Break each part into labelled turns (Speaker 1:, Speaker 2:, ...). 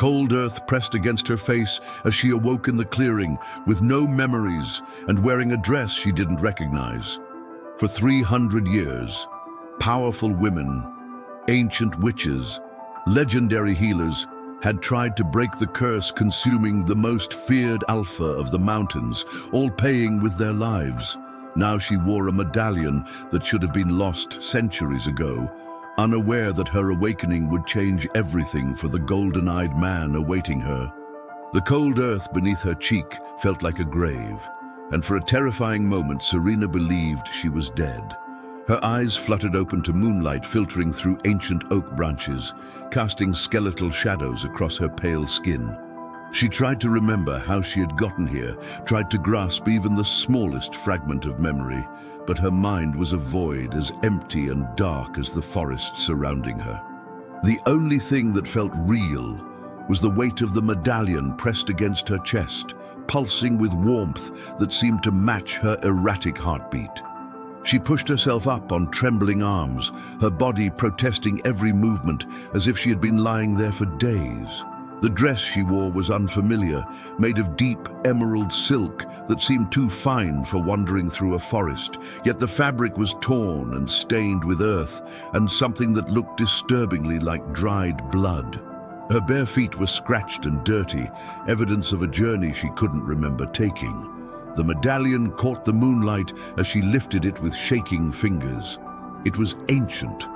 Speaker 1: cold earth pressed against her face as she awoke in the clearing, with no memories and wearing a dress she didn't recognize. For 300 years, powerful women, ancient witches, legendary healers had tried to break the curse consuming the most feared alpha of the mountains, all paying with their lives. Now she wore a medallion that should have been lost centuries ago, unaware that her awakening would change everything for the golden-eyed man awaiting her. The cold earth beneath her cheek felt like a grave, and for a terrifying moment Serena believed she was dead. Her eyes fluttered open to moonlight filtering through ancient oak branches, casting skeletal shadows across her pale skin. She tried to remember how she had gotten here, tried to grasp even the smallest fragment of memory, but her mind was a void as empty and dark as the forest surrounding her. The only thing that felt real was the weight of the medallion pressed against her chest, pulsing with warmth that seemed to match her erratic heartbeat. She pushed herself up on trembling arms, her body protesting every movement as if she had been lying there for days. The dress she wore was unfamiliar, made of deep emerald silk that seemed too fine for wandering through a forest, yet the fabric was torn and stained with earth and something that looked disturbingly like dried blood. Her bare feet were scratched and dirty, evidence of a journey she couldn't remember taking. The medallion caught the moonlight as she lifted it with shaking fingers. It was ancient,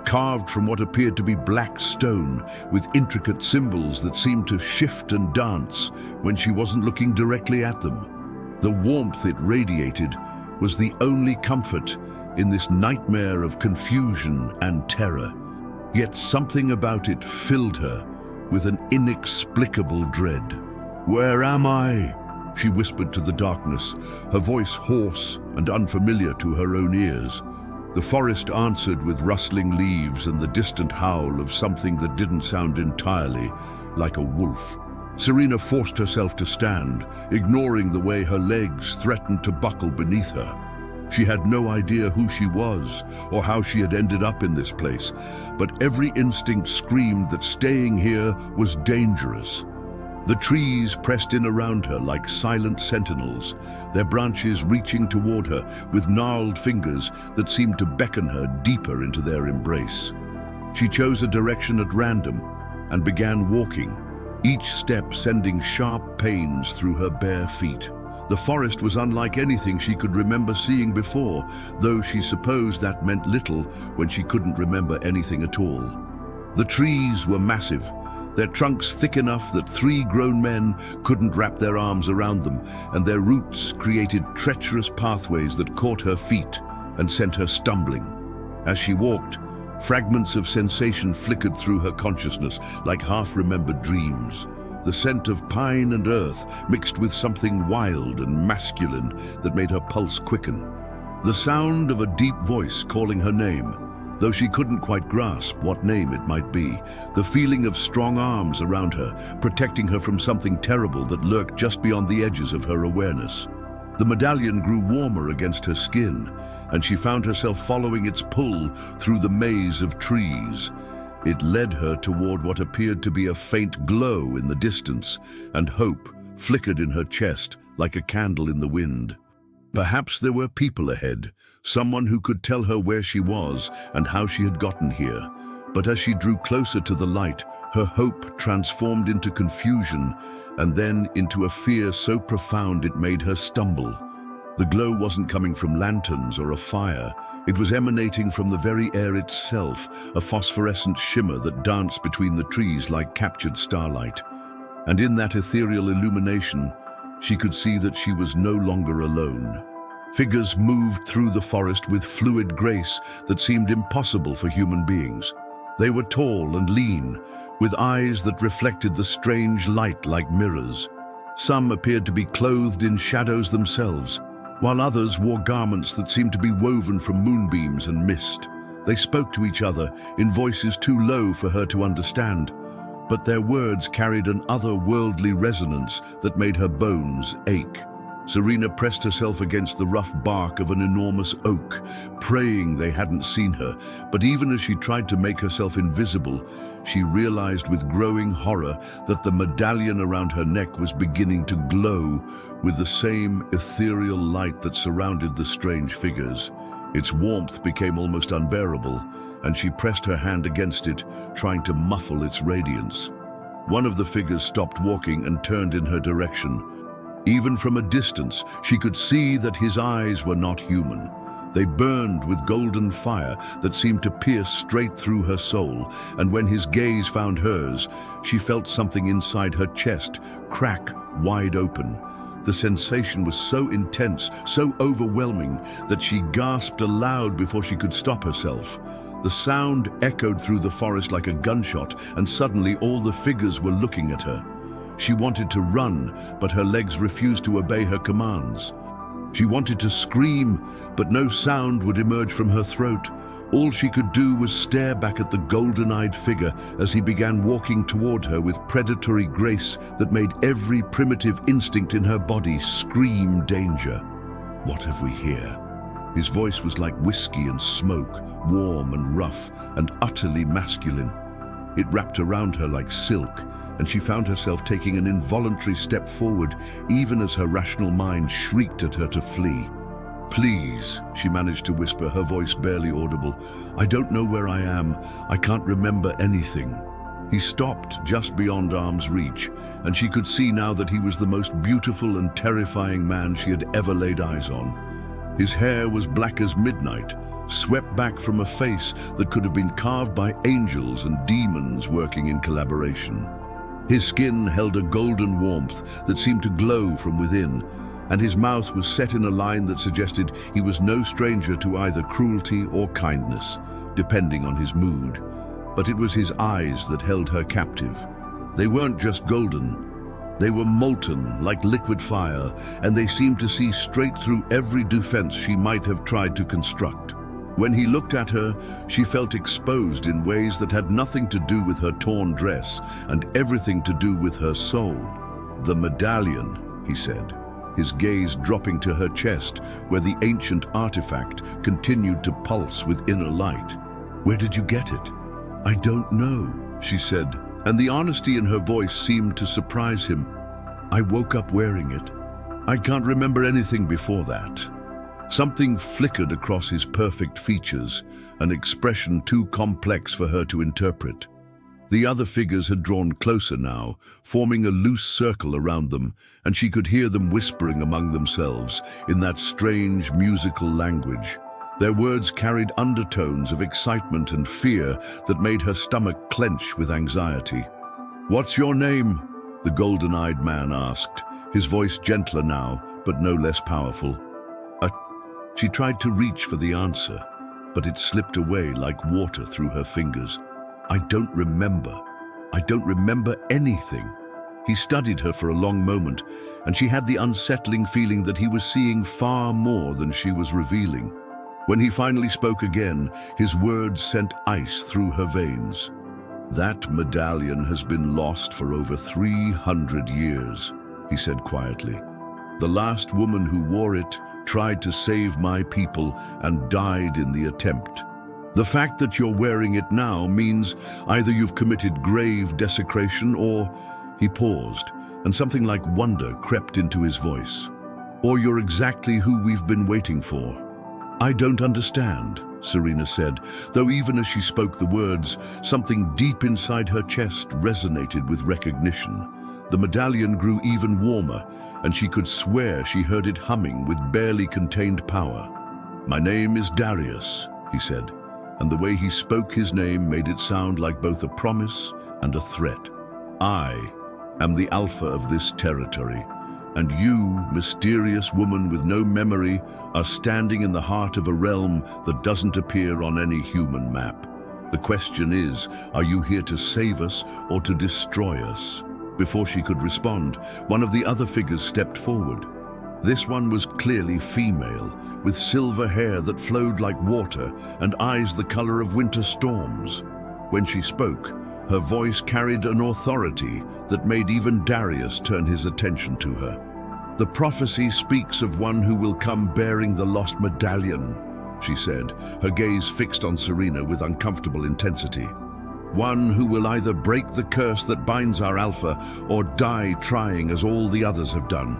Speaker 1: carved from what appeared to be black stone, with intricate symbols that seemed to shift and dance when she wasn't looking directly at them. The warmth it radiated was the only comfort in this nightmare of confusion and terror. Yet something about it filled her with an inexplicable dread. "Where am I?" she whispered to the darkness, her voice hoarse and unfamiliar to her own ears. The forest answered with rustling leaves and the distant howl of something that didn't sound entirely like a wolf. Serena forced herself to stand, ignoring the way her legs threatened to buckle beneath her. She had no idea who she was or how she had ended up in this place, but every instinct screamed that staying here was dangerous. The trees pressed in around her like silent sentinels, their branches reaching toward her with gnarled fingers that seemed to beckon her deeper into their embrace. She chose a direction at random and began walking, each step sending sharp pains through her bare feet. The forest was unlike anything she could remember seeing before, though she supposed that meant little when she couldn't remember anything at all. The trees were massive, their trunks thick enough that 3 grown men couldn't wrap their arms around them, and their roots created treacherous pathways that caught her feet and sent her stumbling. As she walked, fragments of sensation flickered through her consciousness like half-remembered dreams. The scent of pine and earth mixed with something wild and masculine that made her pulse quicken. The sound of a deep voice calling her name, though she couldn't quite grasp what name it might be. The feeling of strong arms around her, protecting her from something terrible that lurked just beyond the edges of her awareness. The medallion grew warmer against her skin, and she found herself following its pull through the maze of trees. It led her toward what appeared to be a faint glow in the distance, and hope flickered in her chest like a candle in the wind. Perhaps there were people ahead, someone who could tell her where she was and how she had gotten here. But as she drew closer to the light, her hope transformed into confusion and then into a fear so profound it made her stumble. The glow wasn't coming from lanterns or a fire. It was emanating from the very air itself, a phosphorescent shimmer that danced between the trees like captured starlight. And in that ethereal illumination, she could see that she was no longer alone. Figures moved through the forest with fluid grace that seemed impossible for human beings. They were tall and lean, with eyes that reflected the strange light like mirrors. Some appeared to be clothed in shadows themselves, while others wore garments that seemed to be woven from moonbeams and mist. They spoke to each other in voices too low for her to understand, but their words carried an otherworldly resonance that made her bones ache. Serena pressed herself against the rough bark of an enormous oak, praying they hadn't seen her. But even as she tried to make herself invisible, she realized with growing horror that the medallion around her neck was beginning to glow with the same ethereal light that surrounded the strange figures. Its warmth became almost unbearable, and she pressed her hand against it, trying to muffle its radiance. One of the figures stopped walking and turned in her direction. Even from a distance, she could see that his eyes were not human. They burned with golden fire that seemed to pierce straight through her soul, and when his gaze found hers, she felt something inside her chest crack wide open. The sensation was so intense, so overwhelming, that she gasped aloud before she could stop herself. The sound echoed through the forest like a gunshot, and suddenly all the figures were looking at her. She wanted to run, but her legs refused to obey her commands. She wanted to scream, but no sound would emerge from her throat. All she could do was stare back at the golden-eyed figure as he began walking toward her with predatory grace that made every primitive instinct in her body scream danger. "What have we here?" His voice was like whiskey and smoke, warm and rough and utterly masculine. It wrapped around her like silk, and she found herself taking an involuntary step forward, even as her rational mind shrieked at her to flee. "Please," she managed to whisper, her voice barely audible. "I don't know where I am. I can't remember anything." He stopped just beyond arm's reach, and she could see now that he was the most beautiful and terrifying man she had ever laid eyes on. His hair was black as midnight, swept back from a face that could have been carved by angels and demons working in collaboration. His skin held a golden warmth that seemed to glow from within, and his mouth was set in a line that suggested he was no stranger to either cruelty or kindness, depending on his mood. But it was his eyes that held her captive. They weren't just golden. They were molten like liquid fire, and they seemed to see straight through every defense she might have tried to construct. When he looked at her, she felt exposed in ways that had nothing to do with her torn dress and everything to do with her soul. "The medallion," he said, his gaze dropping to her chest, where the ancient artifact continued to pulse with inner light. "Where did you get it?" "I don't know," she said, and the honesty in her voice seemed to surprise him. "I woke up wearing it. I can't remember anything before that." Something flickered across his perfect features, an expression too complex for her to interpret. The other figures had drawn closer now, forming a loose circle around them, and she could hear them whispering among themselves in that strange musical language. Their words carried undertones of excitement and fear that made her stomach clench with anxiety. "What's your name?" the golden-eyed man asked, his voice gentler now, but no less powerful. She tried to reach for the answer, but it slipped away like water through her fingers. "I don't remember. I don't remember anything." He studied her for a long moment, and she had the unsettling feeling that he was seeing far more than she was revealing. When he finally spoke again, his words sent ice through her veins. "That medallion has been lost for over 300 years, he said quietly. "The last woman who wore it tried to save my people and died in the attempt. The fact that you're wearing it now means either you've committed grave desecration or..." He paused, and something like wonder crept into his voice. "Or you're exactly who we've been waiting for." "I don't understand," Serena said, though even as she spoke the words, something deep inside her chest resonated with recognition. The medallion grew even warmer, and she could swear she heard it humming with barely contained power. "My name is Darius," he said, and the way he spoke his name made it sound like both a promise and a threat. "I am the alpha of this territory, and you, mysterious woman with no memory, are standing in the heart of a realm that doesn't appear on any human map. The question is, are you here to save us or to destroy us?" Before she could respond, one of the other figures stepped forward. This one was clearly female, with silver hair that flowed like water and eyes the color of winter storms. When she spoke, her voice carried an authority that made even Darius turn his attention to her. "The prophecy speaks of one who will come bearing the lost medallion," she said, her gaze fixed on Serena with uncomfortable intensity. "One who will either break the curse that binds our Alpha or die trying as all the others have done.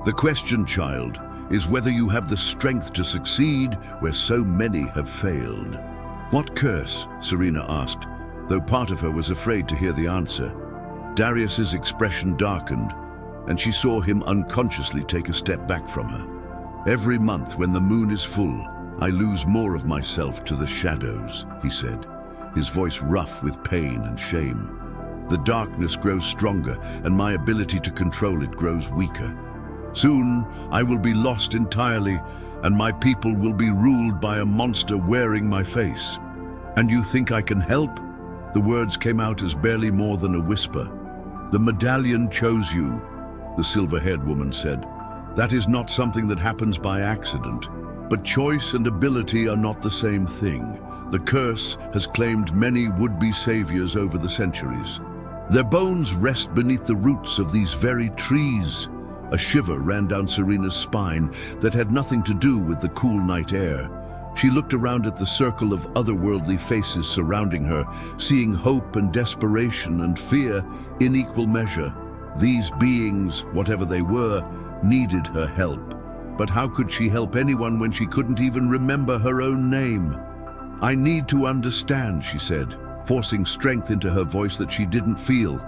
Speaker 1: The question, child, is whether you have the strength to succeed where so many have failed." "What curse?" Serena asked, though part of her was afraid to hear the answer. Darius's expression darkened, and she saw him unconsciously take a step back from her. "Every month when the moon is full, I lose more of myself to the shadows," he said, his voice rough with pain and shame. "The darkness grows stronger, and my ability to control it grows weaker. Soon I will be lost entirely, and my people will be ruled by a monster wearing my face. And you think I can help?" The words came out as barely more than a whisper. "The medallion chose you," the silver-haired woman said. "That is not something that happens by accident. But choice and ability are not the same thing. The curse has claimed many would-be saviors over the centuries. Their bones rest beneath the roots of these very trees." A shiver ran down Serena's spine that had nothing to do with the cool night air. She looked around at the circle of otherworldly faces surrounding her, seeing hope and desperation and fear in equal measure. These beings, whatever they were, needed her help. But how could she help anyone when she couldn't even remember her own name? "I need to understand," she said, forcing strength into her voice that she didn't feel.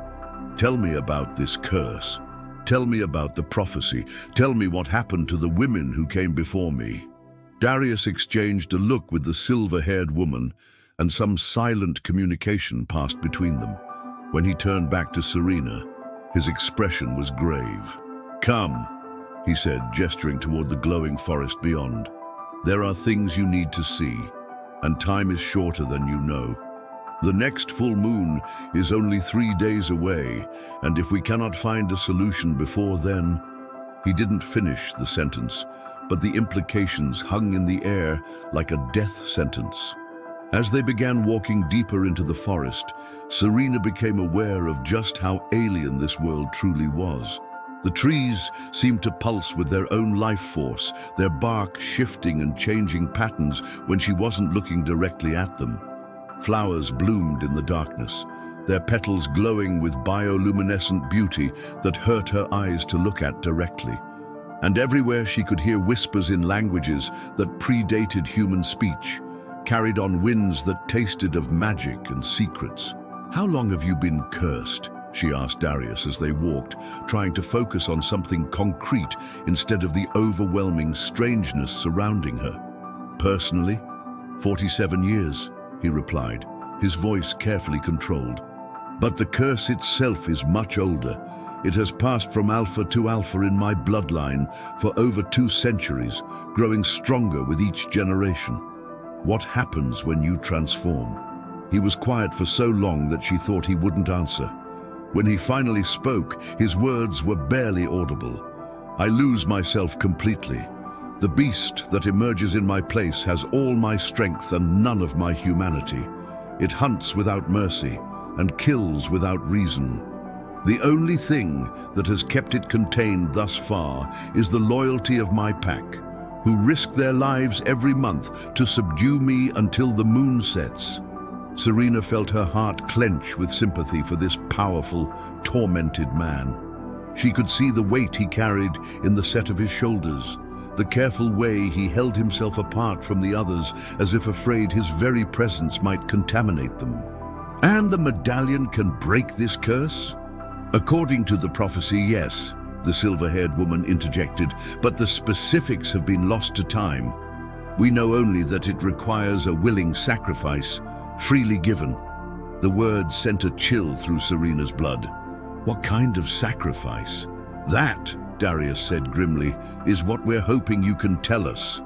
Speaker 1: "Tell me about this curse. Tell me about the prophecy. Tell me what happened to the women who came before me." Darius exchanged a look with the silver-haired woman, and some silent communication passed between them. When he turned back to Serena, his expression was grave. "Come," he said, gesturing toward the glowing forest beyond. "There are things you need to see, and time is shorter than you know. The next full moon is only 3 days away, and if we cannot find a solution before then..." He didn't finish the sentence, but the implications hung in the air like a death sentence. As they began walking deeper into the forest, Serena became aware of just how alien this world truly was. The trees seemed to pulse with their own life force, their bark shifting and changing patterns when she wasn't looking directly at them. Flowers bloomed in the darkness, their petals glowing with bioluminescent beauty that hurt her eyes to look at directly. And everywhere she could hear whispers in languages that predated human speech, carried on winds that tasted of magic and secrets. "How long have you been cursed?" she asked Darius as they walked, trying to focus on something concrete instead of the overwhelming strangeness surrounding her. "Personally, 47 years, he replied, his voice carefully controlled. "But the curse itself is much older. It has passed from alpha to alpha in my bloodline for over 2 centuries, growing stronger with each generation." "What happens when you transform?" He was quiet for so long that she thought he wouldn't answer. When he finally spoke, his words were barely audible. "I lose myself completely. The beast that emerges in my place has all my strength and none of my humanity. It hunts without mercy and kills without reason. The only thing that has kept it contained thus far is the loyalty of my pack, who risk their lives every month to subdue me until the moon sets." Serena felt her heart clench with sympathy for this powerful, tormented man. She could see the weight he carried in the set of his shoulders, the careful way he held himself apart from the others as if afraid his very presence might contaminate them. "And the medallion can break this curse?" "According to the prophecy, yes," the silver-haired woman interjected, "but the specifics have been lost to time. We know only that it requires a willing sacrifice, freely given." The words sent a chill through Serena's blood. "What kind of sacrifice?" "That," Darius said grimly, "is what we're hoping you can tell us."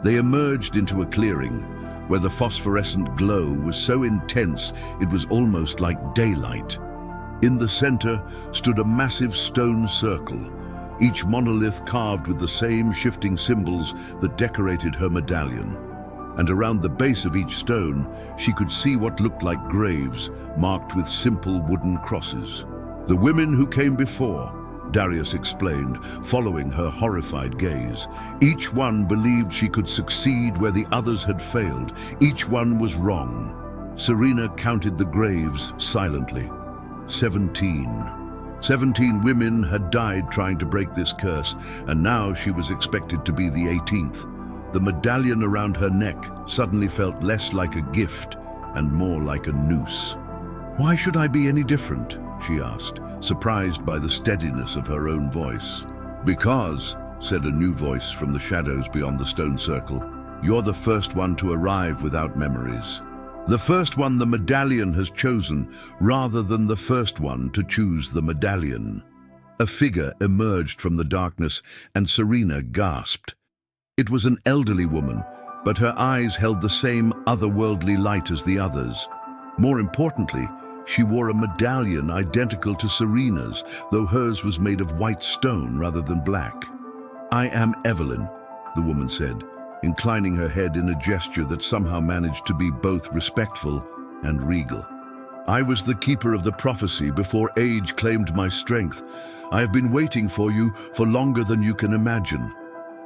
Speaker 1: They emerged into a clearing, where the phosphorescent glow was so intense it was almost like daylight. In the center stood a massive stone circle, each monolith carved with the same shifting symbols that decorated her medallion. And around the base of each stone, she could see what looked like graves marked with simple wooden crosses. "The women who came before," Darius explained, following her horrified gaze. Each one believed she could succeed where the others had failed. Each one was wrong. Serena counted the graves silently. 17. 17 women had died trying to break this curse, and now she was expected to be the 18th. The medallion around her neck suddenly felt less like a gift and more like a noose. "Why should I be any different?" she asked, surprised by the steadiness of her own voice. "Because," said a new voice from the shadows beyond the stone circle, "you're the first one to arrive without memories. The first one the medallion has chosen, rather than the first one to choose the medallion." A figure emerged from the darkness, and Serena gasped. It was an elderly woman, but her eyes held the same otherworldly light as the others. More importantly, she wore a medallion identical to Serena's, though hers was made of white stone rather than black. "I am Evelyn," the woman said, inclining her head in a gesture that somehow managed to be both respectful and regal. "I was the keeper of the prophecy before age claimed my strength. I have been waiting for you for longer than you can imagine.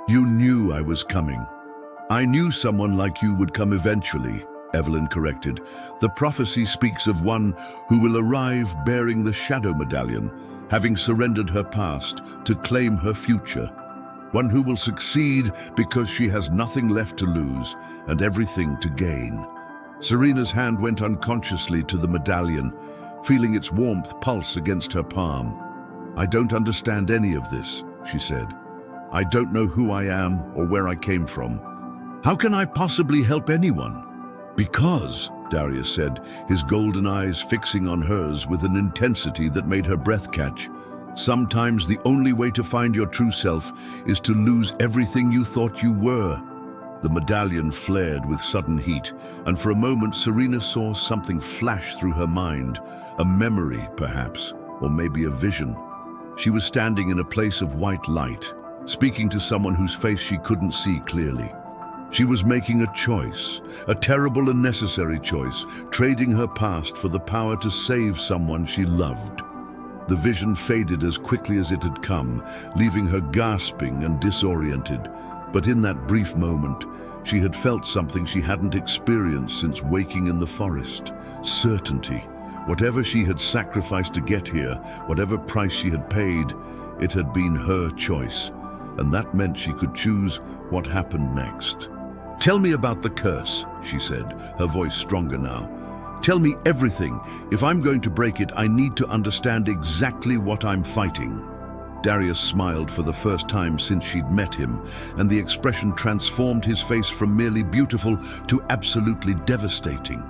Speaker 1: You knew I was coming." "I knew someone like you would come eventually," Evelyn corrected. "The prophecy speaks of one who will arrive bearing the shadow medallion, having surrendered her past to claim her future. One who will succeed because she has nothing left to lose and everything to gain." Serena's hand went unconsciously to the medallion, feeling its warmth pulse against her palm. "I don't understand any of this," she said. "I don't know who I am or where I came from. How can I possibly help anyone?" "Because," Darius said, his golden eyes fixing on hers with an intensity that made her breath catch, "sometimes the only way to find your true self is to lose everything you thought you were." The medallion flared with sudden heat, and for a moment Serena saw something flash through her mind, a memory perhaps, or maybe a vision. She was standing in a place of white light, speaking to someone whose face she couldn't see clearly. She was making a choice, a terrible and necessary choice, trading her past for the power to save someone she loved. The vision faded as quickly as it had come, leaving her gasping and disoriented. But in that brief moment, she had felt something she hadn't experienced since waking in the forest. Certainty. Whatever she had sacrificed to get here, whatever price she had paid, it had been her choice. And that meant she could choose what happened next. "Tell me about the curse," she said, her voice stronger now. "Tell me everything. If I'm going to break it, I need to understand exactly what I'm fighting." Darius smiled for the first time since she'd met him, and the expression transformed his face from merely beautiful to absolutely devastating.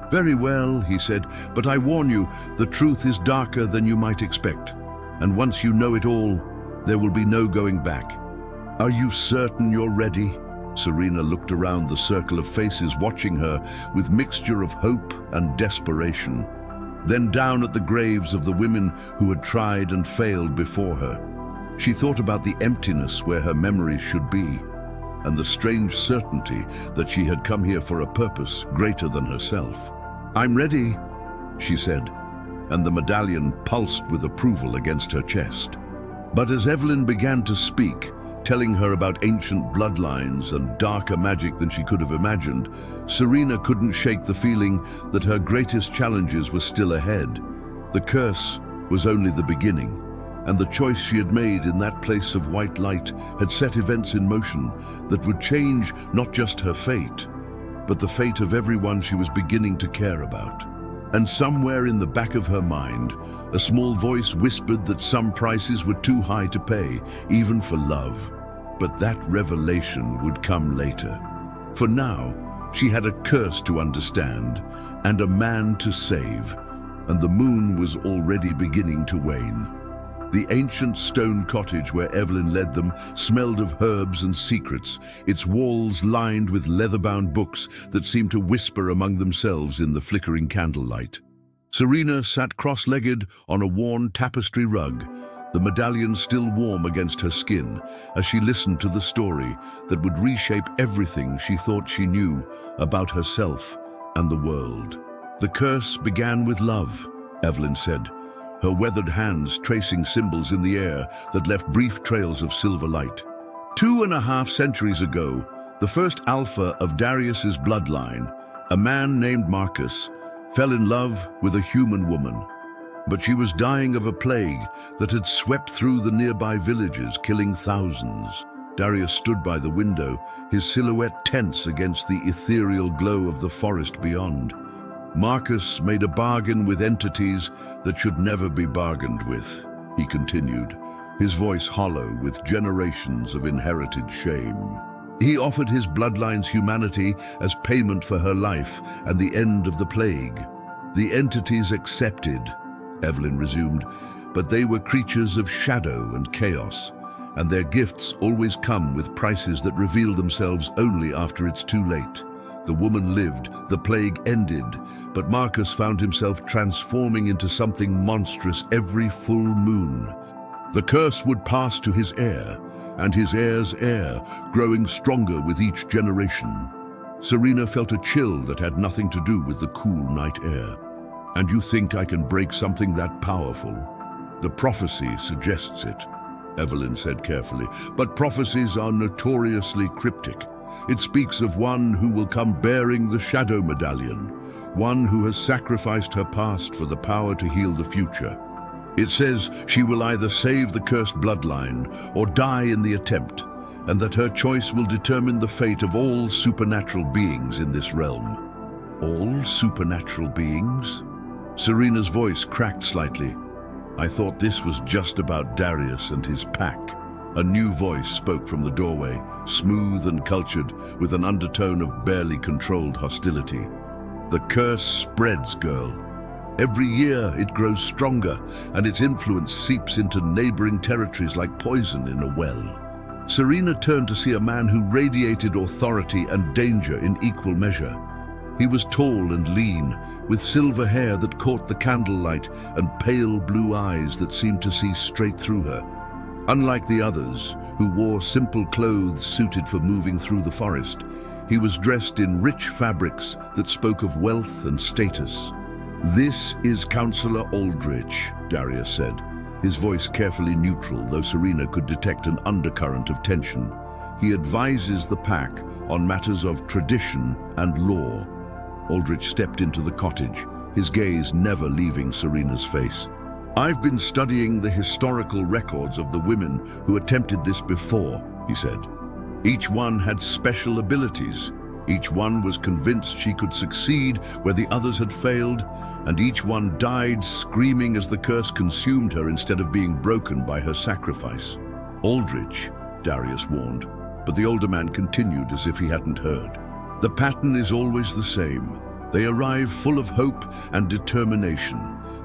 Speaker 1: "Very well," he said, "but I warn you, the truth is darker than you might expect. And once you know it all, there will be no going back. Are you certain you're ready?" Serena looked around the circle of faces watching her with mixture of hope and desperation. Then down at the graves of the women who had tried and failed before her. She thought about the emptiness where her memories should be, and the strange certainty that she had come here for a purpose greater than herself. "I'm ready," she said, and the medallion pulsed with approval against her chest. But as Evelyn began to speak, telling her about ancient bloodlines and darker magic than she could have imagined, Serena couldn't shake the feeling that her greatest challenges were still ahead. The curse was only the beginning, and the choice she had made in that place of white light had set events in motion that would change not just her fate, but the fate of everyone she was beginning to care about. And somewhere in the back of her mind, a small voice whispered that some prices were too high to pay, even for love. But that revelation would come later. For now, she had a curse to understand and a man to save, and the moon was already beginning to wane. The ancient stone cottage where Evelyn led them smelled of herbs and secrets, its walls lined with leather-bound books that seemed to whisper among themselves in the flickering candlelight. Serena sat cross-legged on a worn tapestry rug, the medallion still warm against her skin, as she listened to the story that would reshape everything she thought she knew about herself and the world. "The curse began with love," Evelyn said. her weathered hands tracing symbols in the air that left brief trails of silver light. 2.5 centuries ago, the first alpha of Darius's bloodline, a man named Marcus, fell in love with a human woman. But she was dying of a plague that had swept through the nearby villages, killing thousands. Darius stood by the window, his silhouette tense against the ethereal glow of the forest beyond. Marcus made a bargain with entities that should never be bargained with, he continued, his voice hollow with generations of inherited shame. He offered his bloodline's humanity as payment for her life and the end of the plague. The entities accepted, Evelyn resumed, but they were creatures of shadow and chaos, and their gifts always come with prices that reveal themselves only after it's too late. The woman lived, the plague ended, but Marcus found himself transforming into something monstrous every full moon. The curse would pass to his heir, and his heir's heir, growing stronger with each generation. Serena felt a chill that had nothing to do with the cool night air. And you think I can break something that powerful? The prophecy suggests it, Evelyn said carefully, but prophecies are notoriously cryptic. It speaks of one who will come bearing the shadow medallion, one who has sacrificed her past for the power to heal the future. It says she will either save the cursed bloodline or die in the attempt, and that her choice will determine the fate of all supernatural beings in this realm. All supernatural beings? Serena's voice cracked slightly. I thought this was just about Darius and his pack. A new voice spoke from the doorway, smooth and cultured, with an undertone of barely controlled hostility. The curse spreads, girl. Every year it grows stronger, and its influence seeps into neighboring territories like poison in a well. Serena turned to see a man who radiated authority and danger in equal measure. He was tall and lean, with silver hair that caught the candlelight and pale blue eyes that seemed to see straight through her. Unlike the others, who wore simple clothes suited for moving through the forest, he was dressed in rich fabrics that spoke of wealth and status. "This is Counselor Aldrich," Darius said, his voice carefully neutral, though Serena could detect an undercurrent of tension. He advises the pack on matters of tradition and law. Aldrich stepped into the cottage, his gaze never leaving Serena's face. "I've been studying the historical records of the women who attempted this before," he said. "Each one had special abilities. Each one was convinced she could succeed where the others had failed, and each one died screaming as the curse consumed her instead of being broken by her sacrifice." "Aldrich," Darius warned, but the older man continued as if he hadn't heard. "The pattern is always the same. They arrive full of hope and determination.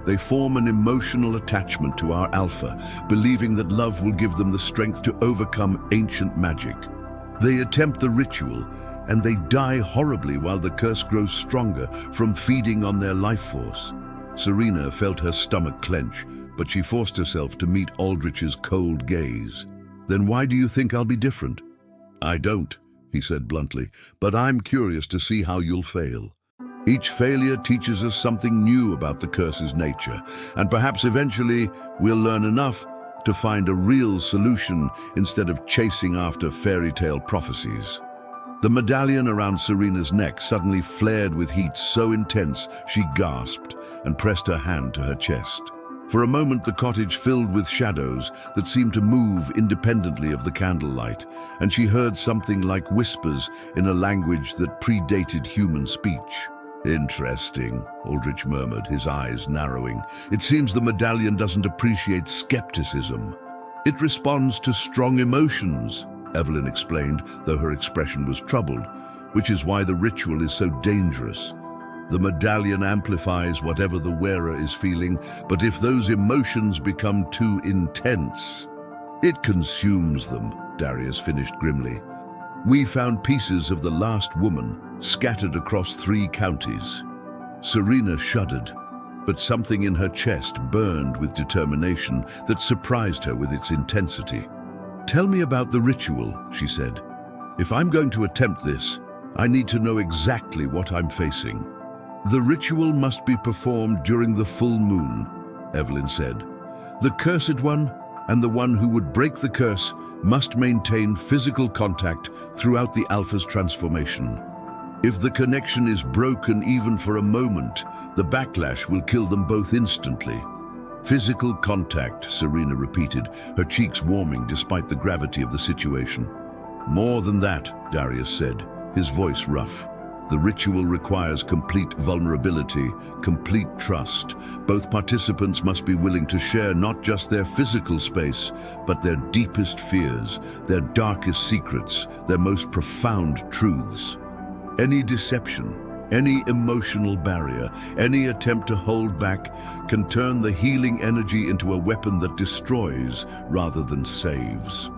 Speaker 1: They form an emotional attachment to our alpha, believing that love will give them the strength to overcome ancient magic. They attempt the ritual, and they die horribly while the curse grows stronger from feeding on their life force." Serena felt her stomach clench, but she forced herself to meet Aldrich's cold gaze. "Then why do you think I'll be different?" "I don't," he said bluntly, "but I'm curious to see how you'll fail. Each failure teaches us something new about the curse's nature, and perhaps eventually we'll learn enough to find a real solution instead of chasing after fairy tale prophecies." The medallion around Serena's neck suddenly flared with heat so intense she gasped and pressed her hand to her chest. For a moment the cottage filled with shadows that seemed to move independently of the candlelight, and she heard something like whispers in a language that predated human speech. "Interesting," Aldrich murmured, his eyes narrowing. "It seems the medallion doesn't appreciate skepticism. It responds to strong emotions," Evelyn explained, though her expression was troubled, "which is why the ritual is so dangerous. The medallion amplifies whatever the wearer is feeling, but if those emotions become too intense, it consumes them," Darius finished grimly. "We found pieces of the last woman scattered across 3 counties. Serena shuddered, but something in her chest burned with determination that surprised her with its intensity. "Tell me about the ritual," she said. "If I'm going to attempt this, I need to know exactly what I'm facing." "The ritual must be performed during the full moon. Evelyn said. The cursed one and the one who would break the curse must maintain physical contact throughout the Alpha's transformation. If the connection is broken even for a moment, the backlash will kill them both instantly. Physical contact, Serena repeated, her cheeks warming despite the gravity of the situation. More than that, Darius said, his voice rough. The ritual requires complete vulnerability, complete trust. Both participants must be willing to share not just their physical space, but their deepest fears, their darkest secrets, their most profound truths. Any deception, any emotional barrier, any attempt to hold back can turn the healing energy into a weapon that destroys rather than saves.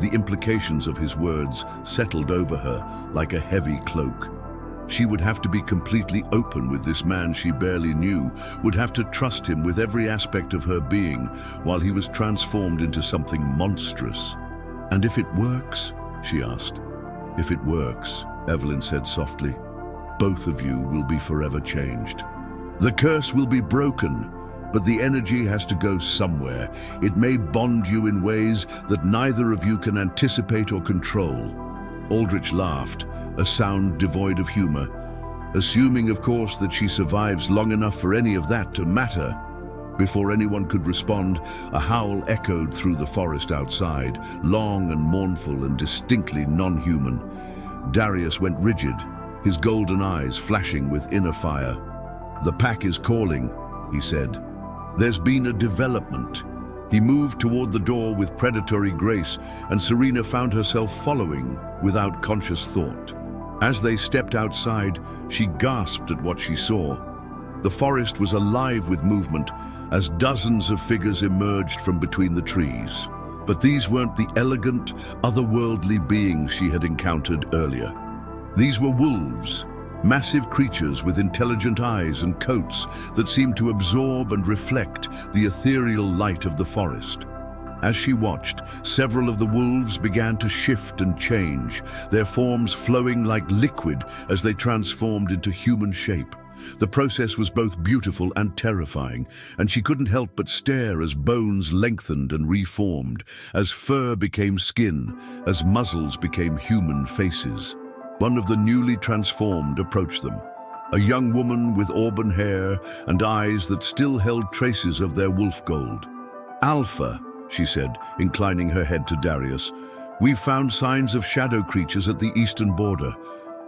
Speaker 1: The implications of his words settled over her like a heavy cloak. She would have to be completely open with this man she barely knew, would have to trust him with every aspect of her being while he was transformed into something monstrous. And if it works? She asked. If it works, Evelyn said softly, both of you will be forever changed. The curse will be broken, but the energy has to go somewhere. It may bond you in ways that neither of you can anticipate or control. Aldrich laughed, a sound devoid of humor, assuming, of course, that she survives long enough for any of that to matter. Before anyone could respond, a howl echoed through the forest outside, long and mournful and distinctly non-human. Darius went rigid, his golden eyes flashing with inner fire. The pack is calling, he said. There's been a development. He moved toward the door with predatory grace, and Serena found herself following without conscious thought. As they stepped outside, she gasped at what she saw. The forest was alive with movement as dozens of figures emerged from between the trees. But these weren't the elegant, otherworldly beings she had encountered earlier. These were wolves, massive creatures with intelligent eyes and coats that seemed to absorb and reflect the ethereal light of the forest. As she watched, several of the wolves began to shift and change, their forms flowing like liquid as they transformed into human shape. The process was both beautiful and terrifying, and she couldn't help but stare as bones lengthened and reformed, as fur became skin, as muzzles became human faces. One of the newly transformed approached them, a young woman with auburn hair and eyes that still held traces of their wolf gold. Alpha, she said, inclining her head to Darius, we've found signs of shadow creatures at the eastern border,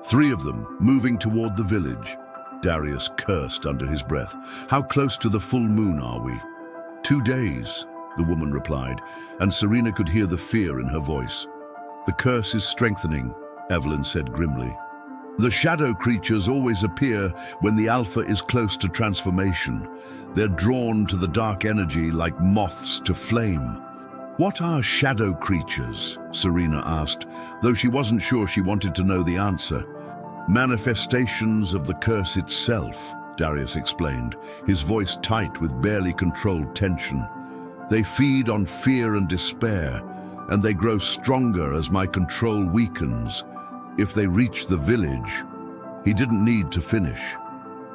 Speaker 1: 3 of them moving toward the village. Darius cursed under his breath. How close to the full moon are we? 2 days, the woman replied, and Serena could hear the fear in her voice. The curse is strengthening, Evelyn said grimly. The shadow creatures always appear when the Alpha is close to transformation. They're drawn to the dark energy like moths to flame. What are shadow creatures? Serena asked, though she wasn't sure she wanted to know the answer. Manifestations of the curse itself, Darius explained, his voice tight with barely controlled tension. They feed on fear and despair, and they grow stronger as my control weakens. If they reach the village, he didn't need to finish.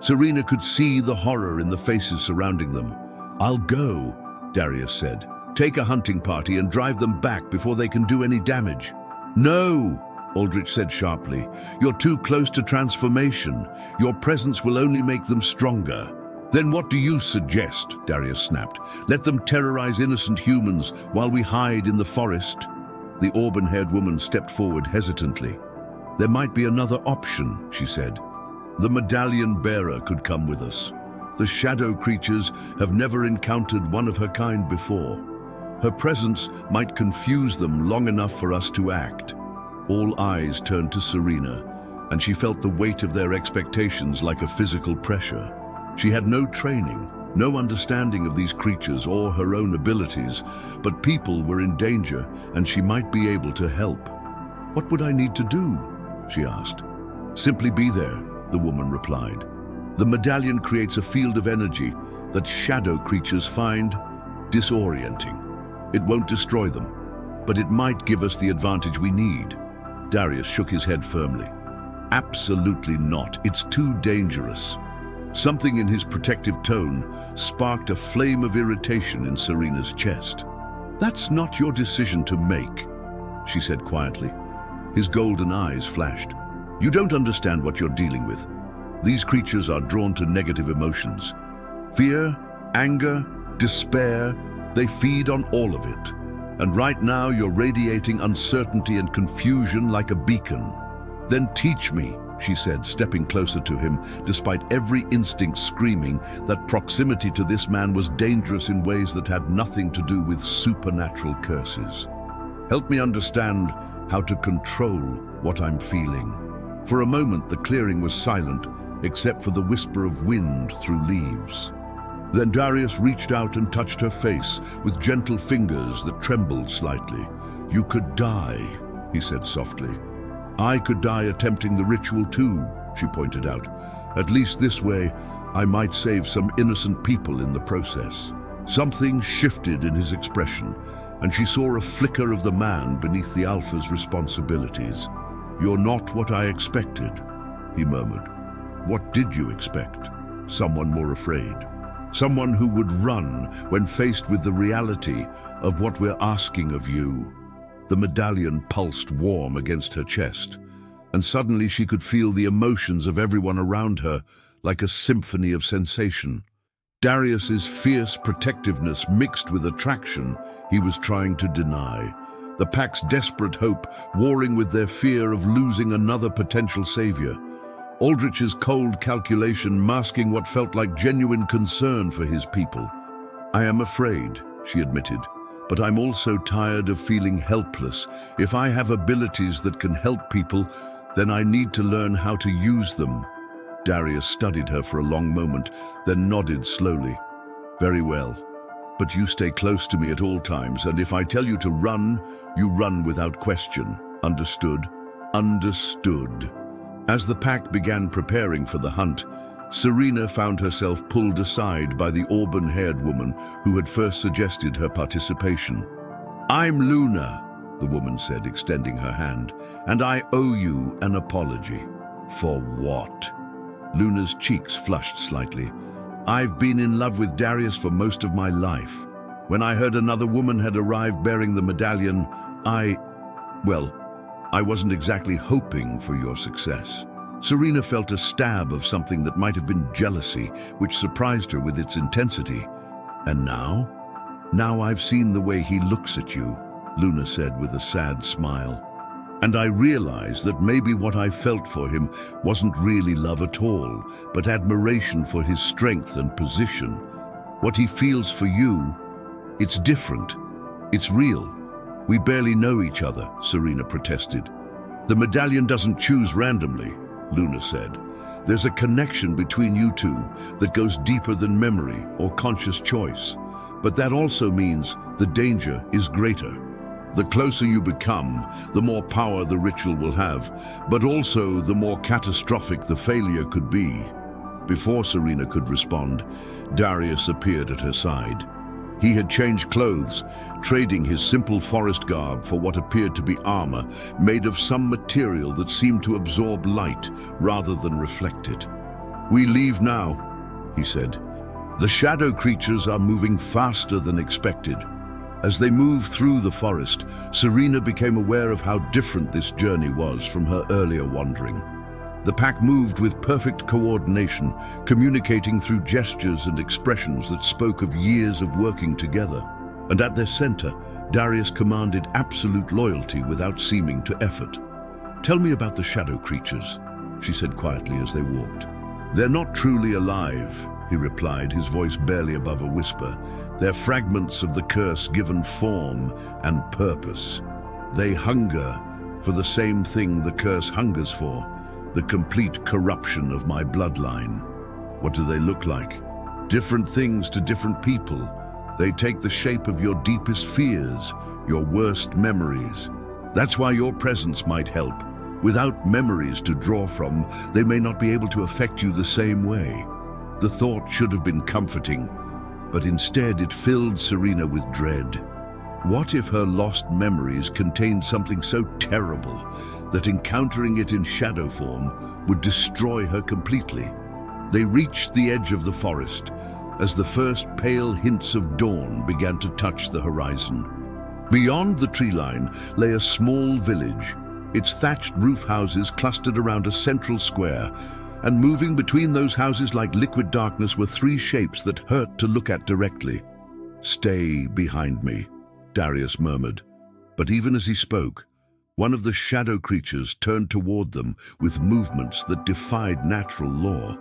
Speaker 1: Serena could see the horror in the faces surrounding them. I'll go, Darius said. Take a hunting party and drive them back before they can do any damage. No, Aldrich said sharply. You're too close to transformation. Your presence will only make them stronger. Then what do you suggest? Darius snapped. Let them terrorize innocent humans while we hide in the forest. The auburn-haired woman stepped forward hesitantly. There might be another option, she said. The medallion bearer could come with us. The shadow creatures have never encountered one of her kind before. Her presence might confuse them long enough for us to act. All eyes turned to Serena, and she felt the weight of their expectations like a physical pressure. She had no training, no understanding of these creatures or her own abilities, but people were in danger, and she might be able to help. What would I need to do? She asked. Simply be there, the woman replied. The medallion creates a field of energy that shadow creatures find disorienting. It won't destroy them, but it might give us the advantage we need. Darius shook his head firmly. Absolutely not. It's too dangerous. Something in his protective tone sparked a flame of irritation in Serena's chest. "That's not your decision to make," she said quietly. His golden eyes flashed. "You don't understand what you're dealing with. These creatures are drawn to negative emotions. Fear, anger, despair, they feed on all of it. And right now you're radiating uncertainty and confusion like a beacon." "Then teach me," she said, stepping closer to him, despite every instinct screaming that proximity to this man was dangerous in ways that had nothing to do with supernatural curses. "Help me understand how to control what I'm feeling." For a moment, the clearing was silent, except for the whisper of wind through leaves. Then Darius reached out and touched her face with gentle fingers that trembled slightly. "You could die," he said softly. "I could die attempting the ritual too," she pointed out. "At least this way, I might save some innocent people in the process." Something shifted in his expression, and she saw a flicker of the man beneath the Alpha's responsibilities. "You're not what I expected," he murmured. "What did you expect? Someone more afraid? Someone who would run when faced with the reality of what we're asking of you?" The medallion pulsed warm against her chest, and suddenly she could feel the emotions of everyone around her like a symphony of sensation. Darius's fierce protectiveness mixed with attraction he was trying to deny. The pack's desperate hope warring with their fear of losing another potential savior. Aldrich's cold calculation masking what felt like genuine concern for his people. "I am afraid," she admitted, "but I'm also tired of feeling helpless. If I have abilities that can help people, then I need to learn how to use them." Darius studied her for a long moment, then nodded slowly. "Very well. But you stay close to me at all times, and if I tell you to run, you run without question. Understood?" "Understood." As the pack began preparing for the hunt, Serena found herself pulled aside by the auburn-haired woman who had first suggested her participation. "I'm Luna," the woman said, extending her hand, "and I owe you an apology." "For what?" Luna's cheeks flushed slightly. "I've been in love with Darius for most of my life. When I heard another woman had arrived bearing the medallion, I wasn't exactly hoping for your success." Serena felt a stab of something that might have been jealousy, which surprised her with its intensity. "And now? Now I've seen the way he looks at you," Luna said with a sad smile. "And I realize that maybe what I felt for him wasn't really love at all, but admiration for his strength and position. What he feels for you, it's different. It's real. We barely know each other," Serena protested. "The medallion doesn't choose randomly," Luna said. "There's a connection between you two that goes deeper than memory or conscious choice. But that also means the danger is greater. The closer you become, the more power the ritual will have, but also the more catastrophic the failure could be." Before Serena could respond, Darius appeared at her side. He had changed clothes, trading his simple forest garb for what appeared to be armor made of some material that seemed to absorb light rather than reflect it. "We leave now," he said. "The shadow creatures are moving faster than expected." As they moved through the forest, Serena became aware of how different this journey was from her earlier wandering. The pack moved with perfect coordination, communicating through gestures and expressions that spoke of years of working together. And at their center, Darius commanded absolute loyalty without seeming to effort. "Tell me about the shadow creatures," she said quietly as they walked. "They're not truly alive," he replied, his voice barely above a whisper. "They're fragments of the curse given form and purpose. They hunger for the same thing the curse hungers for, the complete corruption of my bloodline." "What do they look like?" "Different things to different people. They take the shape of your deepest fears, your worst memories. That's why your presence might help. Without memories to draw from, they may not be able to affect you the same way." The thought should have been comforting, but instead it filled Serena with dread. What if her lost memories contained something so terrible that encountering it in shadow form would destroy her completely? They reached the edge of the forest as the first pale hints of dawn began to touch the horizon. Beyond the tree line lay a small village, its thatched roof houses clustered around a central square, and moving between those houses like liquid darkness were three shapes that hurt to look at directly. "Stay behind me," Darius murmured. But even as he spoke, one of the shadow creatures turned toward them with movements that defied natural law.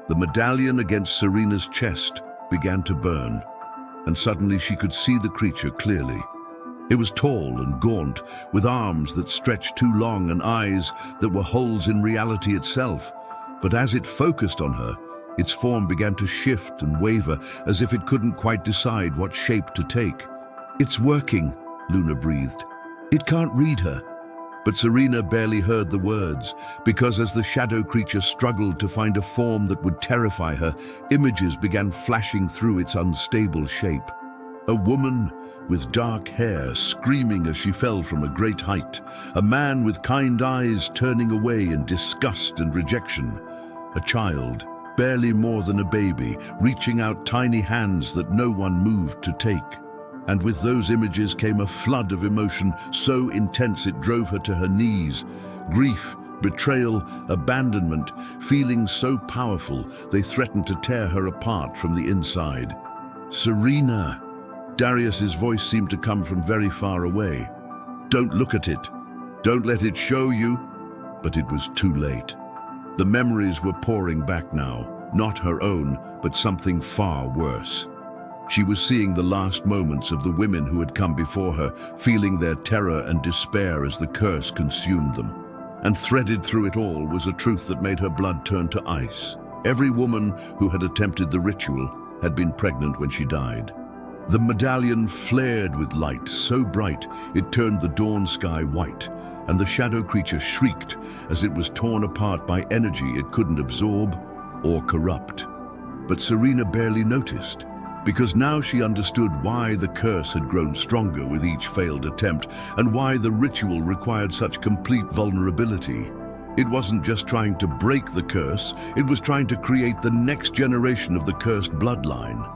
Speaker 1: The medallion against Serena's chest began to burn, and suddenly she could see the creature clearly. It was tall and gaunt, with arms that stretched too long and eyes that were holes in reality itself. But as it focused on her, its form began to shift and waver as if it couldn't quite decide what shape to take. "It's working," Luna breathed. "It can't read her." But Serena barely heard the words, because as the shadow creature struggled to find a form that would terrify her, images began flashing through its unstable shape. A woman with dark hair screaming as she fell from a great height. A man with kind eyes turning away in disgust and rejection. A child, barely more than a baby, reaching out tiny hands that no one moved to take. And with those images came a flood of emotion so intense it drove her to her knees. Grief, betrayal, abandonment, feelings so powerful they threatened to tear her apart from the inside. "Serena!" Darius's voice seemed to come from very far away. "Don't look at it. Don't let it show you." But it was too late. The memories were pouring back now, not her own, but something far worse. She was seeing the last moments of the women who had come before her, feeling their terror and despair as the curse consumed them. And threaded through it all was a truth that made her blood turn to ice. Every woman who had attempted the ritual had been pregnant when she died. The medallion flared with light, so bright it turned the dawn sky white, and the shadow creature shrieked as it was torn apart by energy it couldn't absorb or corrupt. But Serena barely noticed, because now she understood why the curse had grown stronger with each failed attempt and why the ritual required such complete vulnerability. It wasn't just trying to break the curse, it was trying to create the next generation of the cursed bloodline.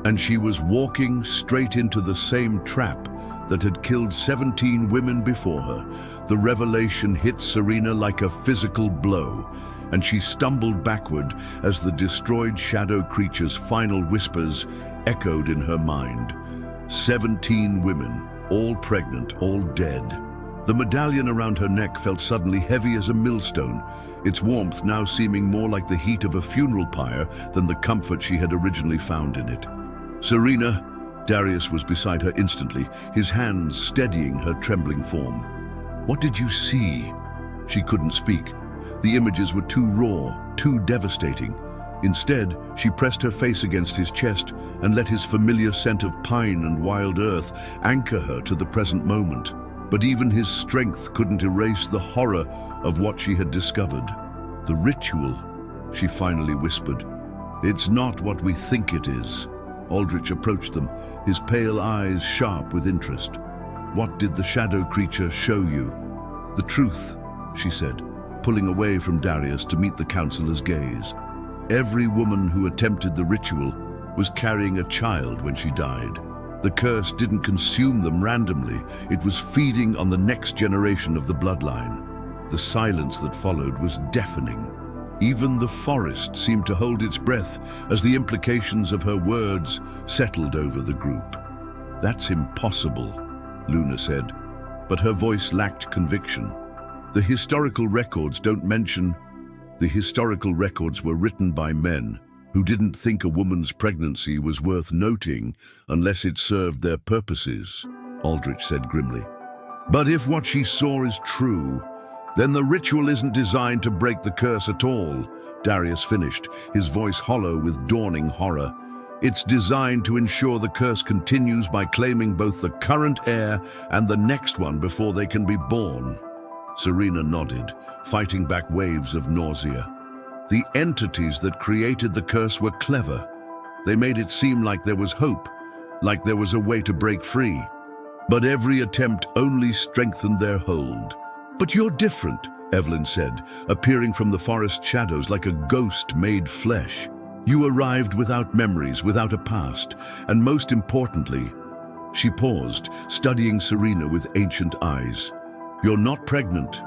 Speaker 1: And she was walking straight into the same trap that had killed 17 women before her. The revelation hit Serena like a physical blow, and she stumbled backward as the destroyed shadow creature's final whispers echoed in her mind. 17 women, all pregnant, all dead. The medallion around her neck felt suddenly heavy as a millstone, its warmth now seeming more like the heat of a funeral pyre than the comfort she had originally found in it. "Serena!" Darius was beside her instantly, his hands steadying her trembling form. "What did you see?" She couldn't speak. The images were too raw, too devastating. Instead, she pressed her face against his chest and let his familiar scent of pine and wild earth anchor her to the present moment. But even his strength couldn't erase the horror of what she had discovered. "The ritual," she finally whispered. "It's not what we think it is." Aldrich approached them, his pale eyes sharp with interest. "What did the shadow creature show you?" "The truth," she said, pulling away from Darius to meet the counselor's gaze. Every woman who attempted the ritual was carrying a child when she died. The curse didn't consume them randomly, it was feeding on the next generation of the bloodline. The silence that followed was deafening. Even the forest seemed to hold its breath as the implications of her words settled over the group. "That's impossible," Luna said, but her voice lacked conviction. "The historical records don't mention..." "The historical records were written by men who didn't think a woman's pregnancy was worth noting unless it served their purposes," Aldrich said grimly. "But if what she saw is true, then the ritual isn't designed to break the curse at all," Darius finished, his voice hollow with dawning horror. "It's designed to ensure the curse continues by claiming both the current heir and the next one before they can be born." Serena nodded, fighting back waves of nausea. The entities that created the curse were clever. They made it seem like there was hope, like there was a way to break free. But every attempt only strengthened their hold. "But you're different," Evelyn said, appearing from the forest shadows like a ghost made flesh. You arrived without memories, without a past, and most importantly, she paused, studying Serena with ancient eyes. You're not pregnant.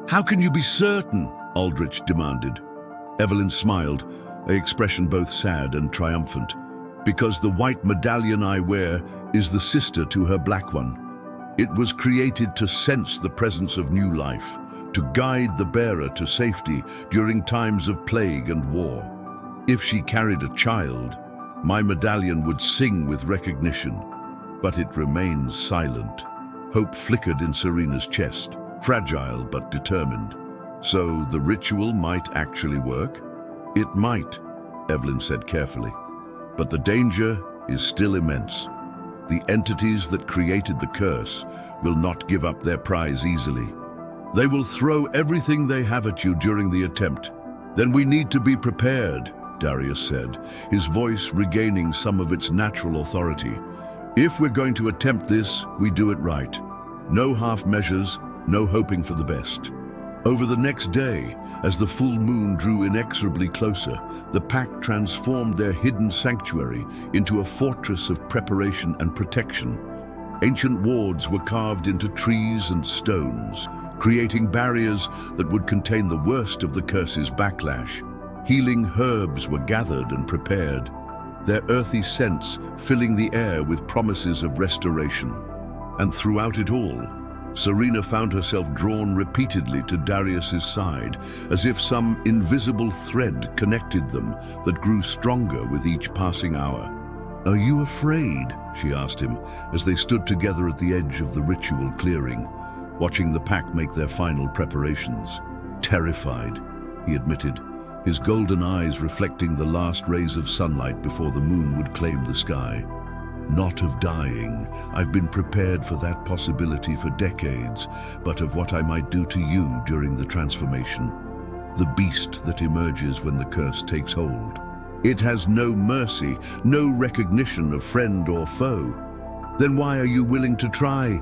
Speaker 1: How can you be certain? Aldrich demanded. Evelyn smiled, an expression both sad and triumphant. Because the white medallion I wear is the sister to her black one. It was created to sense the presence of new life, to guide the bearer to safety during times of plague and war. If she carried a child, my medallion would sing with recognition, but it remains silent. Hope flickered in Serena's chest, fragile but determined. So the ritual might actually work? It might, Evelyn said carefully, but the danger is still immense. The entities that created the curse will not give up their prize easily. They will throw everything they have at you during the attempt. Then we need to be prepared, Darius said, his voice regaining some of its natural authority. If we're going to attempt this, we do it right. No half measures, no hoping for the best. Over the next day, as the full moon drew inexorably closer, the pack transformed their hidden sanctuary into a fortress of preparation and protection. Ancient wards were carved into trees and stones, creating barriers that would contain the worst of the curse's backlash. Healing herbs were gathered and prepared, their earthy scents filling the air with promises of restoration. And throughout it all, Serena found herself drawn repeatedly to Darius's side, as if some invisible thread connected them that grew stronger with each passing hour. Are you afraid? She asked him, as they stood together at the edge of the ritual clearing, watching the pack make their final preparations. Terrified, he admitted, his golden eyes reflecting the last rays of sunlight before the moon would claim the sky. Not of dying. I've been prepared for that possibility for decades, but of what I might do to you during the transformation. The beast that emerges when the curse takes hold. It has no mercy, no recognition of friend or foe. Then why are you willing to try?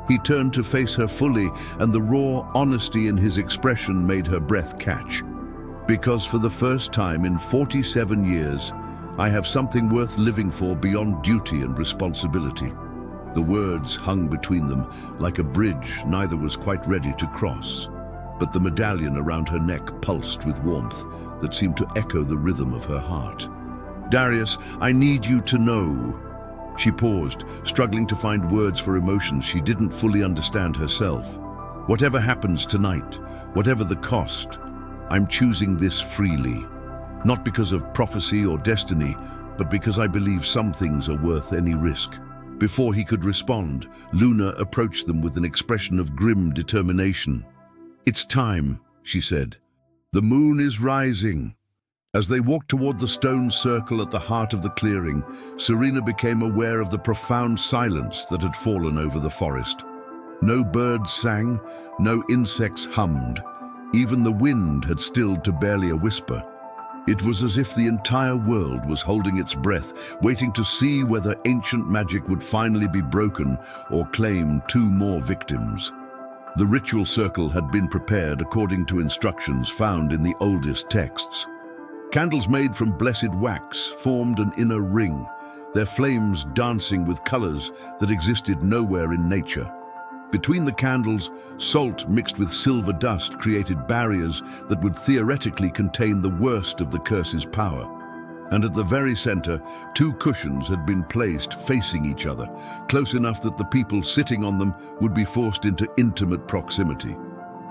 Speaker 1: He turned to face her fully, and the raw honesty in his expression made her breath catch. Because for the first time in 47 years, I have something worth living for beyond duty and responsibility. The words hung between them like a bridge neither was quite ready to cross, but the medallion around her neck pulsed with warmth that seemed to echo the rhythm of her heart. Darius, I need you to know. She paused, struggling to find words for emotions she didn't fully understand herself. Whatever happens tonight, whatever the cost, I'm choosing this freely. Not because of prophecy or destiny, but because I believe some things are worth any risk. Before he could respond, Luna approached them with an expression of grim determination. It's time, she said. The moon is rising. As they walked toward the stone circle at the heart of the clearing, Serena became aware of the profound silence that had fallen over the forest. No birds sang, no insects hummed. Even the wind had stilled to barely a whisper. It was as if the entire world was holding its breath, waiting to see whether ancient magic would finally be broken or claim two more victims. The ritual circle had been prepared according to instructions found in the oldest texts. Candles made from blessed wax formed an inner ring, their flames dancing with colors that existed nowhere in nature. Between the candles, salt mixed with silver dust created barriers that would theoretically contain the worst of the curse's power. And at the very center, two cushions had been placed facing each other, close enough that the people sitting on them would be forced into intimate proximity.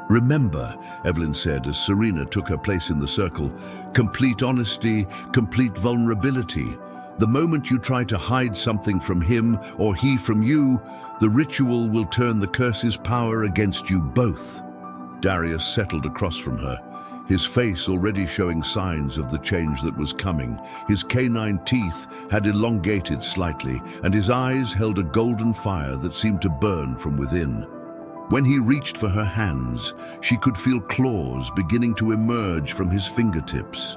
Speaker 1: Remember, Evelyn said as Serena took her place in the circle, complete honesty, complete vulnerability. The moment you try to hide something from him or he from you, the ritual will turn the curse's power against you both. Darius settled across from her, his face already showing signs of the change that was coming. His canine teeth had elongated slightly, and his eyes held a golden fire that seemed to burn from within. When he reached for her hands, she could feel claws beginning to emerge from his fingertips.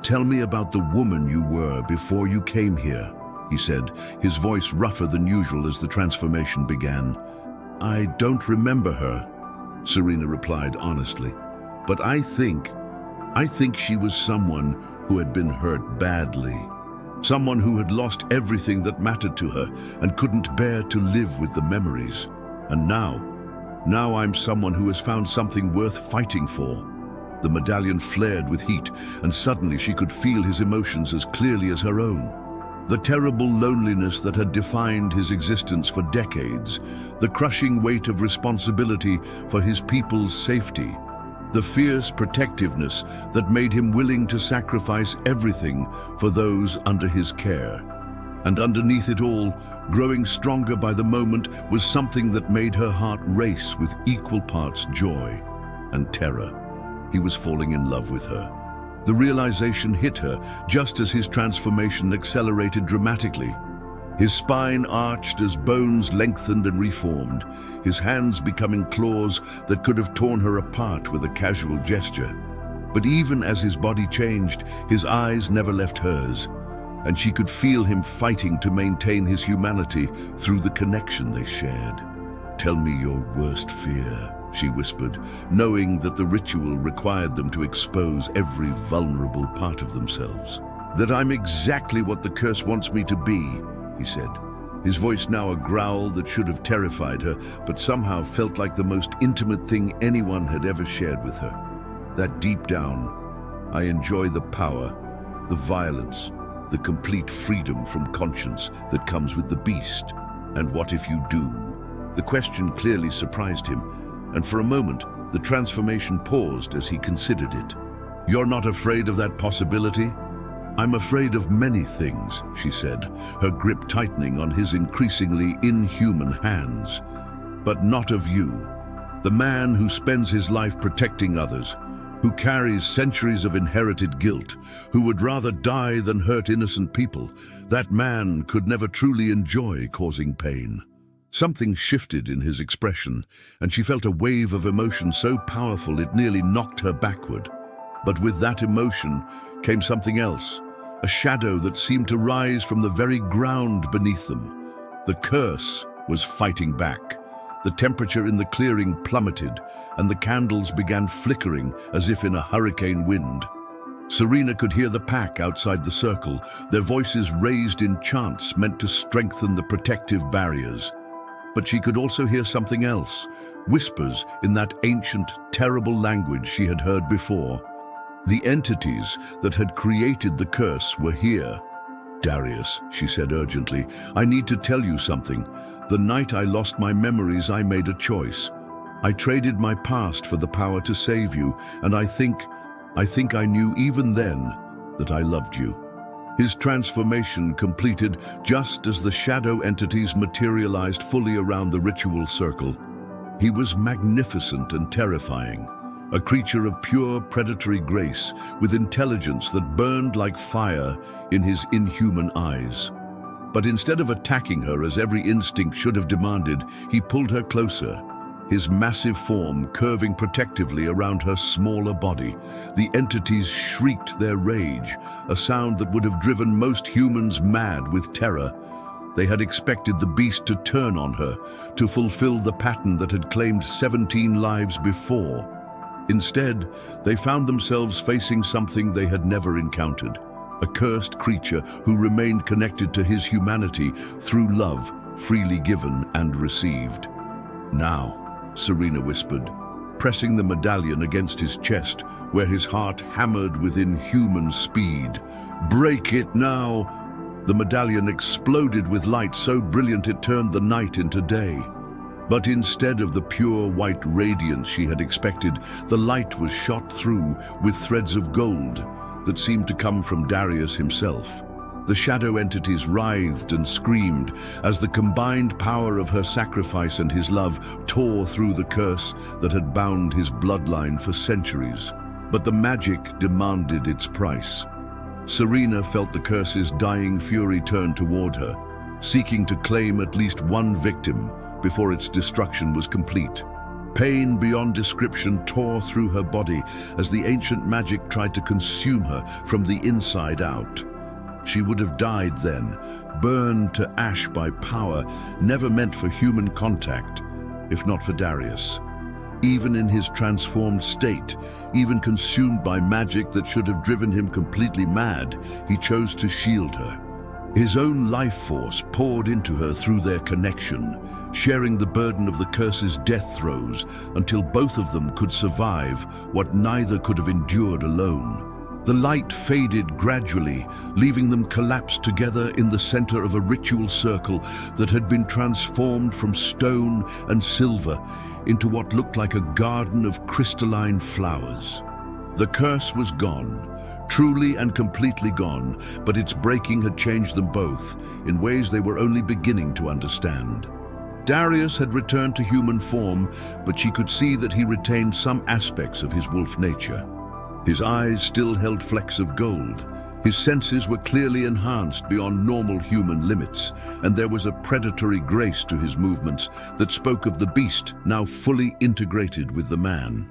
Speaker 1: Tell me about the woman you were before you came here, he said, his voice rougher than usual as the transformation began. I don't remember her. Serena replied honestly. But I think she was someone who had been hurt badly. Someone who had lost everything that mattered to her and couldn't bear to live with the memories. And now I'm someone who has found something worth fighting for. The medallion flared with heat, and suddenly she could feel his emotions as clearly as her own. The terrible loneliness that had defined his existence for decades, the crushing weight of responsibility for his people's safety, the fierce protectiveness that made him willing to sacrifice everything for those under his care. And underneath it all, growing stronger by the moment, was something that made her heart race with equal parts joy and terror. He was falling in love with her. The realization hit her just as his transformation accelerated dramatically. His spine arched as bones lengthened and reformed, his hands becoming claws that could have torn her apart with a casual gesture. But even as his body changed, his eyes never left hers, and she could feel him fighting to maintain his humanity through the connection they shared. "Tell me your worst fear," she whispered, knowing that the ritual required them to expose every vulnerable part of themselves. "That I'm exactly what the curse wants me to be," he said, his voice now a growl that should have terrified her, but somehow felt like the most intimate thing anyone had ever shared with her. "That deep down, I enjoy the power, the violence, the complete freedom from conscience that comes with the beast. And what if you do?" The question clearly surprised him, and for a moment, the transformation paused as he considered it. "You're not afraid of that possibility?" "I'm afraid of many things," she said, her grip tightening on his increasingly inhuman hands. "But not of you. The man who spends his life protecting others, who carries centuries of inherited guilt, who would rather die than hurt innocent people, that man could never truly enjoy causing pain." Something shifted in his expression, and she felt a wave of emotion so powerful it nearly knocked her backward. But with that emotion came something else, a shadow that seemed to rise from the very ground beneath them. The curse was fighting back. The temperature in the clearing plummeted, and the candles began flickering as if in a hurricane wind. Serena could hear the pack outside the circle, their voices raised in chants meant to strengthen the protective barriers. But she could also hear something else, whispers in that ancient, terrible language she had heard before. The entities that had created the curse were here. "Darius," she said urgently, "I need to tell you something. The night I lost my memories, I made a choice. I traded my past for the power to save you, and I think I knew even then that I loved you." His transformation completed just as the shadow entities materialized fully around the ritual circle. He was magnificent and terrifying, a creature of pure predatory grace, with intelligence that burned like fire in his inhuman eyes. But instead of attacking her as every instinct should have demanded, he pulled her closer, his massive form curving protectively around her smaller body. The entities shrieked their rage, a sound that would have driven most humans mad with terror. They had expected the beast to turn on her, to fulfill the pattern that had claimed 17 lives before. Instead, they found themselves facing something they had never encountered, a cursed creature who remained connected to his humanity through love, freely given and received. "Now," Serena whispered, pressing the medallion against his chest, where his heart hammered with inhuman speed. "Break it now!" The medallion exploded with light so brilliant it turned the night into day. But instead of the pure white radiance she had expected, the light was shot through with threads of gold that seemed to come from Darius himself. The shadow entities writhed and screamed as the combined power of her sacrifice and his love tore through the curse that had bound his bloodline for centuries. But the magic demanded its price. Serena felt the curse's dying fury turn toward her, seeking to claim at least one victim before its destruction was complete. Pain beyond description tore through her body as the ancient magic tried to consume her from the inside out. She would have died then, burned to ash by power never meant for human contact, if not for Darius. Even in his transformed state, even consumed by magic that should have driven him completely mad, he chose to shield her. His own life force poured into her through their connection, sharing the burden of the curse's death throes until both of them could survive what neither could have endured alone. The light faded gradually, leaving them collapsed together in the center of a ritual circle that had been transformed from stone and silver into what looked like a garden of crystalline flowers. The curse was gone, truly and completely gone, but its breaking had changed them both in ways they were only beginning to understand. Darius had returned to human form, but she could see that he retained some aspects of his wolf nature. His eyes still held flecks of gold. His senses were clearly enhanced beyond normal human limits, and there was a predatory grace to his movements that spoke of the beast now fully integrated with the man.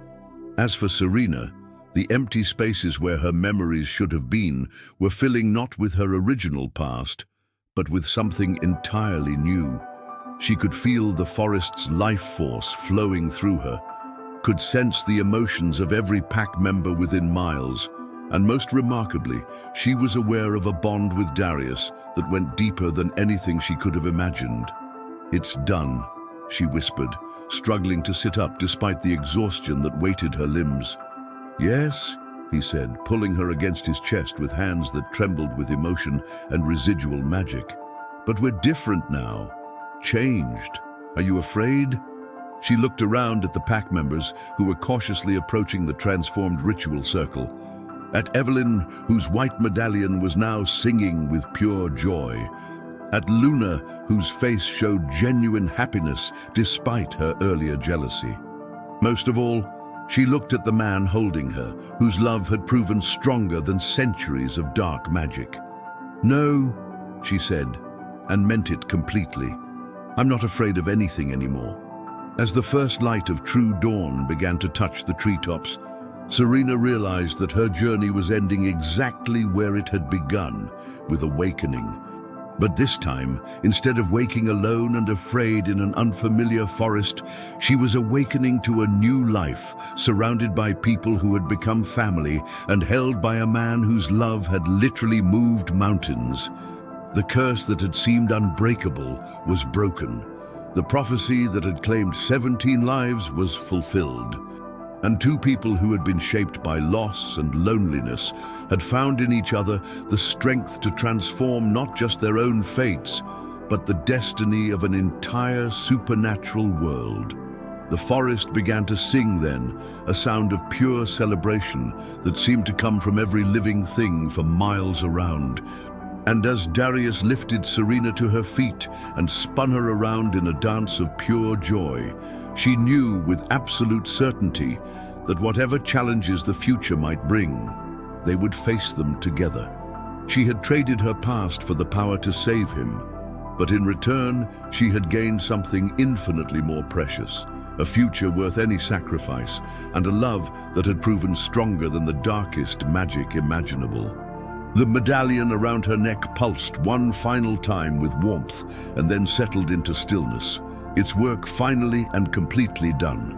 Speaker 1: As for Serena, the empty spaces where her memories should have been were filling not with her original past, but with something entirely new. She could feel the forest's life force flowing through her, could sense the emotions of every pack member within miles, and most remarkably, she was aware of a bond with Darius that went deeper than anything she could have imagined. "It's done," she whispered, struggling to sit up despite the exhaustion that weighted her limbs. "Yes," he said, pulling her against his chest with hands that trembled with emotion and residual magic. "But we're different now. Changed. Are you afraid?" She looked around at the pack members who were cautiously approaching the transformed ritual circle. At Evelyn, whose white medallion was now singing with pure joy. At Luna, whose face showed genuine happiness despite her earlier jealousy. Most of all, she looked at the man holding her, whose love had proven stronger than centuries of dark magic. "No," she said, and meant it completely. "I'm not afraid of anything anymore." As the first light of true dawn began to touch the treetops, Serena realized that her journey was ending exactly where it had begun, with awakening. But this time, instead of waking alone and afraid in an unfamiliar forest, she was awakening to a new life, surrounded by people who had become family and held by a man whose love had literally moved mountains. The curse that had seemed unbreakable was broken. The prophecy that had claimed 17 lives was fulfilled. And two people who had been shaped by loss and loneliness had found in each other the strength to transform not just their own fates, but the destiny of an entire supernatural world. The forest began to sing then, a sound of pure celebration that seemed to come from every living thing for miles around. And as Darius lifted Serena to her feet and spun her around in a dance of pure joy, she knew with absolute certainty that whatever challenges the future might bring, they would face them together. She had traded her past for the power to save him, but in return, she had gained something infinitely more precious, a future worth any sacrifice, and a love that had proven stronger than the darkest magic imaginable. The medallion around her neck pulsed one final time with warmth and then settled into stillness, its work finally and completely done.